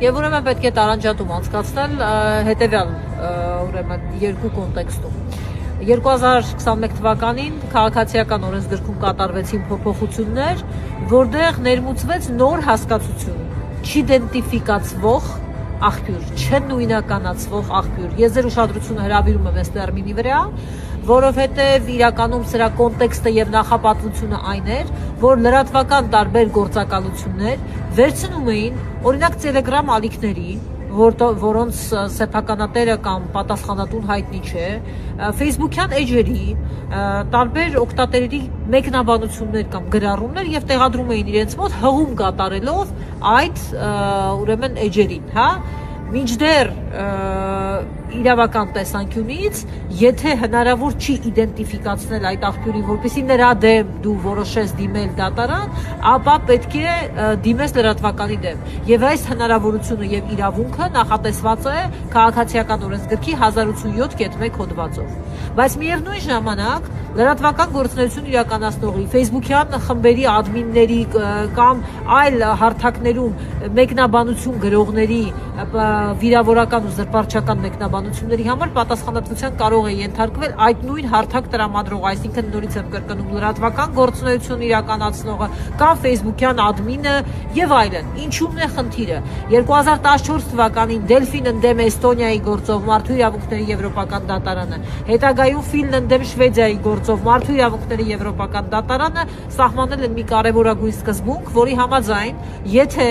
Եվ ուրեմն պետք է տարանջատում անցկացնել հետևյալ ուրեմն երկու կոնտեքստում։ 2021 թվականին քաղաքացիական օրենսգրքում կատարվեցին փոփոխություններ, որտեղ ներմուծվեց նոր հասկացություն՝ չիդենտիֆիկացվող աղբյուր, չնույնականացվող աղբյուր։ Ես ձեր ուշադրությունը հրավիրում եմ այս տերմինի վրա, որովհետև իրականում սրա կոնտեքստը եւ նախապատվությունը այն էր, որ լրատվական տարբեր գործակալություններ վերցնում էին օրինակ Telegram ալիքների, որոնց սեփականատերը կամ պատասխանատուն հայտնի չէ, Facebook-յան էջերի, տարբեր օգտատերերի մեկնաբանություններ կամ գրառումներ եւ տեղադրում էին իրենց մոտ հղում կատարելով այդ ուրեմն էջերին, հա, մինչդեռ իրավական տեսանկյունից, եթե հնարավոր չի իդենտիֆիկացնել այդ աղբյուրին, որպեսզի նրա դեմ դու որոշես դիմել դատարան, ապա պետք է դիմես լրատվականի դեմ։ Եվ այս հնարավորությունը եւ իրավունքը նախատեսված է քաղաքացիական օրենսգրքի 1087.1 հոդվածով։ Բայց միևնույն ժամանակ լրատվական գործունեություն իրականացնողի, Facebook-յան խմբերի ադմինների կամ այլ հարթակներում մեկնաբանություն գրողների վիրավորական ու զրպարտչական մեկնաբանությունների համար պատասխանատվության կարող է ենթարկվել այդ նույն հարթակ տրամադրող, այսինքն նորից եմ կրկնում լրատվական գործունեություն իրականացնողը կամ Facebook-յան ադմինը եւ այլն։ Ինչու՞մն է խնդիրը։ 2014 թվականին Դելֆին ընդդեմ Էստոնիայի գործով Մարդու իրավունքների եվրոպական դատարանը, հետագայում Ֆիլն ընդդեմ Շվեդիայի գործով Մարդու իրավունքների եվրոպական դատարանը սահմանել են մի կարևորագույն սկզբունք, որի համաձայն, եթե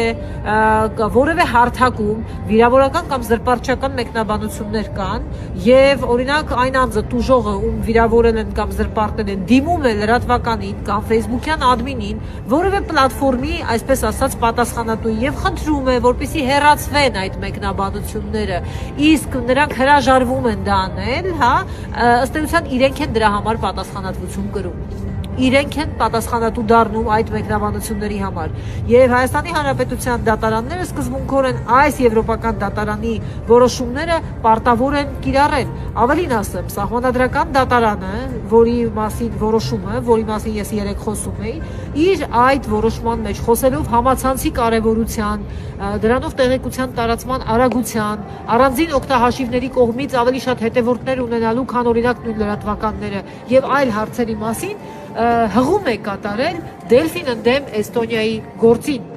որևէ հարթակում վիրավորական կամ զրպարտչական մեկնաբանություններ կան եւ օրինակ այն անձը տուժողը ում վիրավորել են կամ զրպարտել են դիմում է լրատվականին կամ Facebook-յան ադմինին որևէ պլատֆորմի, այսպես ասած, պատասխանատուին եւ խնդրում է, որպեսզի հեռացվեն այդ մեկնաբանությունները, իսկ նրանք հրաժարվում են դա անել, հա, ըստ էության իրենք են դրա համար պատասխանատվություն կրում։ Իրենք են պատասխանատու դառնում այդ մեկնաբանությունների համար։ Եվ Հայաստանի Հանրապետության դատարանները սկզբունքորեն այս եվրոպական դատարանի որոշումները պարտավոր են կիրառել։ Ավելին ասեմ, Սահմանադրական դատարանը, որի մասին որոշումը, որի մասին ես երեք խոսում էի, իր այդ որոշման մեջ խոսելով համացանցի կարևորության, դրանով տեղեկության տարածման արագության, առանձին օգտահաշիվների կողմից ավելի շատ հետևորդներ ունենալու, քան օրինակ նույն լրատվականները եւ այլ հարցերի մասին հղում է կատարել Դելֆին ընդդեմ Էստոնիայի գործին։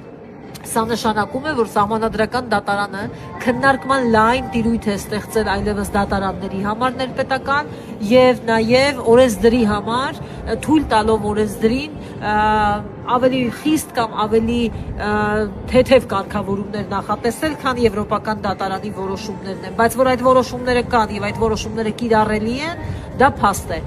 Սա նշանակում է, որ Սահմանադրական դատարանը քննարկման լայն տիրույթ է ստեղծել այլևս դատարանների համար ներպետական եւ նաեւ օրենսդրի համար, թույլ տալով օրենսդրին ավելի խիստ կամ ավելի թեթև կարգավորումներ նախատեսել, քան եվրոպական դատարանի որոշումներն են, բայց որ այդ որոշումները կան եւ այդ որոշումները կիրառելի են, դա փաստ է։